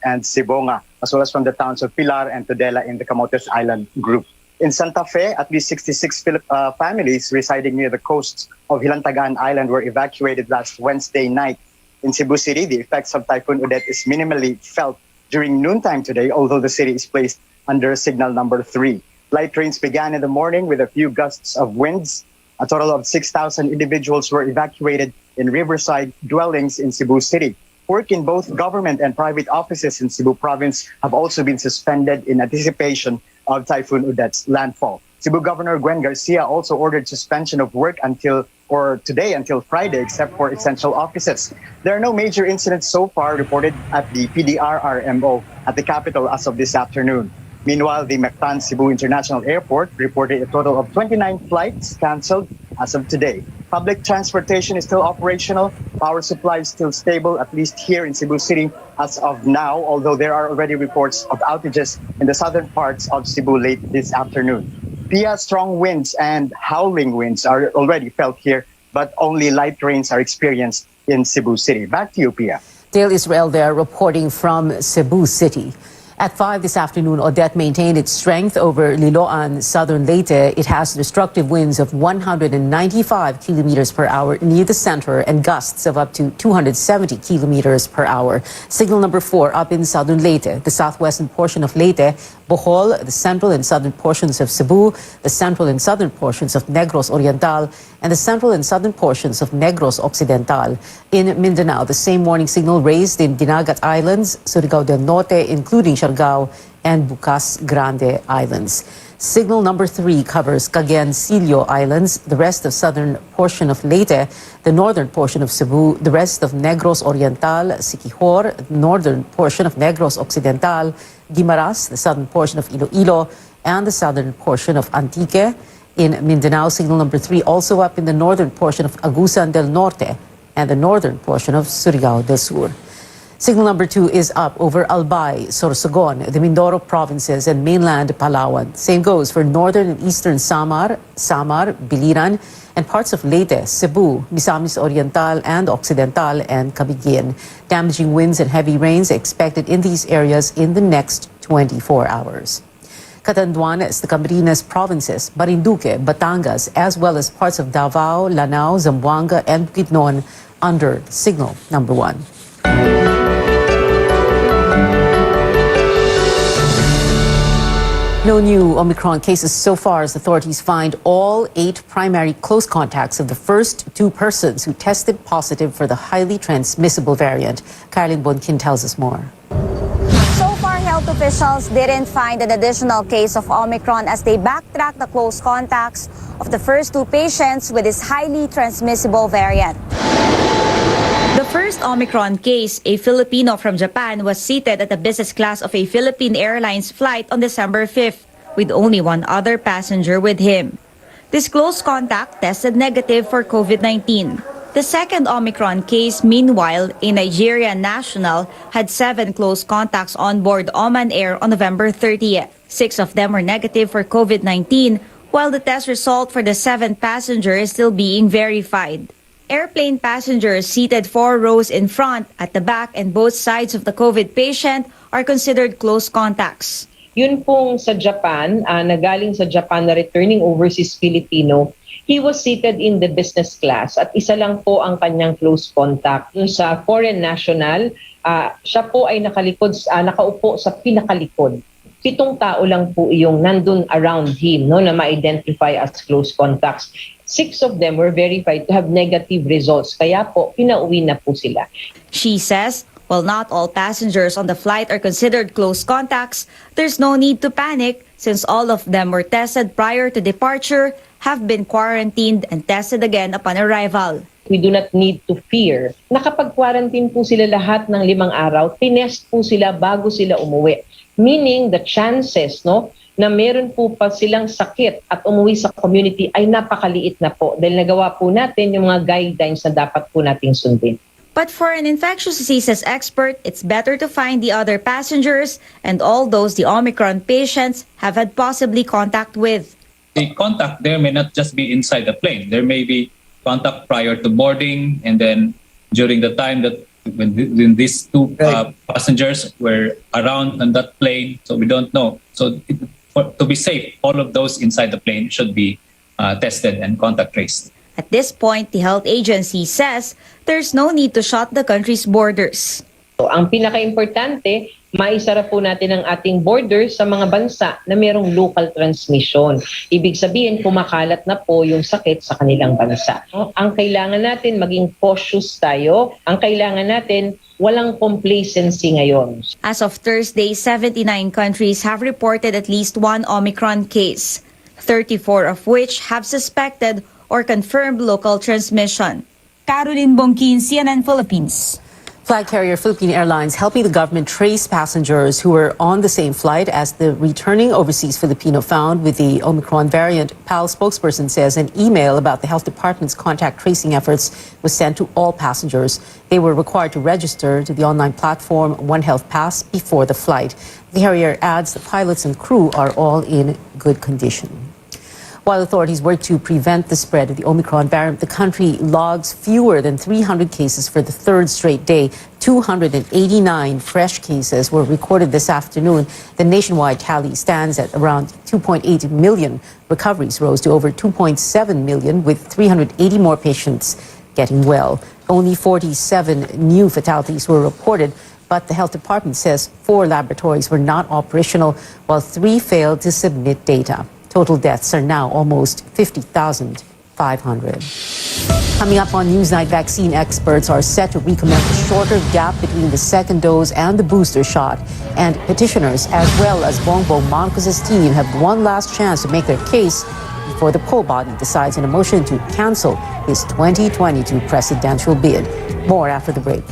and Sibonga, as well as from the towns of Pilar and Tudela in the Camotes Island group. In Santa Fe, at least 66 families residing near the coast of Hilantagan Island were evacuated last Wednesday night. In Cebu City, the effects of Typhoon Odette is minimally felt during noontime today, although the city is placed under signal number 3. Light rains began in the morning with a few gusts of winds. A total of 6,000 individuals were evacuated in riverside dwellings in Cebu City. Work in both government and private offices in Cebu province have also been suspended in anticipation of Typhoon Odette's landfall. Cebu Governor Gwen Garcia also ordered suspension of work today until Friday, except for essential offices. There are no major incidents so far reported at the PDRRMO at the capital as of this afternoon. Meanwhile, the Mactan Cebu International Airport reported a total of 29 flights canceled as of today. Public transportation is still operational. Power supply is still stable, at least here in Cebu City as of now, although there are already reports of outages in the southern parts of Cebu late this afternoon. Pia, strong winds and howling winds are already felt here, but only light rains are experienced in Cebu City. Back to you, Pia. Dale Israel there reporting from Cebu City. At 5 this afternoon, Odette maintained its strength over Liloan, southern Leyte. It has destructive winds of 195 kilometers per hour near the center and gusts of up to 270 kilometers per hour. Signal number 4 up in southern Leyte, the southwestern portion of Leyte, Bohol, the central and southern portions of Cebu, the central and southern portions of Negros Oriental, and the central and southern portions of Negros Occidental. In Mindanao, the same warning signal raised in Dinagat Islands, Surigao del Norte, including Siargao and Bukas Grande Islands. Signal number 3 covers Cagayan-Silio Islands, the rest of southern portion of Leyte, the northern portion of Cebu, the rest of Negros Oriental, Siquijor, the northern portion of Negros Occidental, Guimaras, the southern portion of Iloilo, and the southern portion of Antique. In Mindanao, signal number 3 also up in the northern portion of Agusan del Norte and the northern portion of Surigao del Sur. Signal number 2 is up over Albay, Sorsogon, the Mindoro provinces, and mainland Palawan. Same goes for northern and eastern Samar, Biliran, and parts of Leyte, Cebu, Misamis Oriental and Occidental, and Camiguin. Damaging winds and heavy rains expected in these areas in the next 24 hours. Catanduanes, the Camarines provinces, Marinduque, Batangas, as well as parts of Davao, Lanao, Zamboanga, and Bukidnon under signal number 1. No new Omicron cases so far as authorities find all 8 primary close contacts of the first 2 persons who tested positive for the highly transmissible variant. Caroline Bonkin tells us more. So far, health officials didn't find an additional case of Omicron as they backtrack the close contacts of the first 2 patients with this highly transmissible variant. The first Omicron case, a Filipino from Japan, was seated at the business class of a Philippine Airlines flight on December 5th, with only 1 other passenger with him. This close contact tested negative for COVID-19. The second Omicron case, meanwhile, a Nigerian national, had 7 close contacts on board Oman Air on November 30th. 6 of them were negative for COVID-19, while the test result for the 7th passenger is still being verified. Airplane passengers seated 4 rows in front, at the back, and both sides of the COVID patient are considered close contacts. Yun pong sa Japan, nagaling sa Japan na returning overseas Filipino, he was seated in the business class at isa lang po ang kanyang close contact. Yung sa foreign national, siya po ay nakaupo sa pinakalikod. 7 tao lang po yung nandun around him, no, na ma-identify as close contacts. 6 of them were verified to have negative results. Kaya po, pinauwi na po sila. She says, while not all passengers on the flight are considered close contacts, there's no need to panic since all of them were tested prior to departure, have been quarantined, and tested again upon arrival. We do not need to fear. Nakapag-quarantine po sila lahat ng 5 araw, tinest po sila bago sila umuwi. Meaning the chances, no, na meron po pa silang sakit at umuwi sa community ay napakaliit na po dahil nagawa po natin yung mga guidelines na dapat po nating sundin. But for an infectious diseases expert, it's better to find the other passengers and all those the Omicron patients have had possibly contact with. The contact there may not just be inside the plane. There may be contact prior to boarding and then during the time that when these two passengers were around on that plane, so we don't know. So to be safe, all of those inside the plane should be tested and contact traced. At this point, the health agency says there's no need to shut the country's borders. So, ang pinaka-importante, maisara po natin ang ating borders sa mga bansa na mayroong local transmission. Ibig sabihin, kumakalat na po yung sakit sa kanilang bansa. Ang kailangan natin, maging cautious tayo. Ang kailangan natin, walang complacency ngayon. As of Thursday, 79 countries have reported at least one Omicron case, 34 of which have suspected or confirmed local transmission. Caroline Bongkin, CNN Philippines. Flag carrier Philippine Airlines helping the government trace passengers who were on the same flight as the returning overseas Filipino found with the Omicron variant. PAL spokesperson says an email about the health department's contact tracing efforts was sent to all passengers. They were required to register to the online platform One Health Pass before the flight. The carrier adds the pilots and crew are all in good condition. While authorities work to prevent the spread of the Omicron variant, the country logs fewer than 300 cases for the third straight day. 289 fresh cases were recorded this afternoon. The nationwide tally stands at around 2.8 million. Recoveries rose to over 2.7 million, with 380 more patients getting well. Only 47 new fatalities were reported, but the health department says 4 laboratories were not operational, while 3 failed to submit data. Total deaths are now almost 50,500. Coming up on Newsnight, vaccine experts are set to recommend a shorter gap between the second dose and the booster shot. And petitioners, as well as Bongbong Marcos's team, have one last chance to make their case before the poll body decides in a motion to cancel his 2022 presidential bid. More after the break.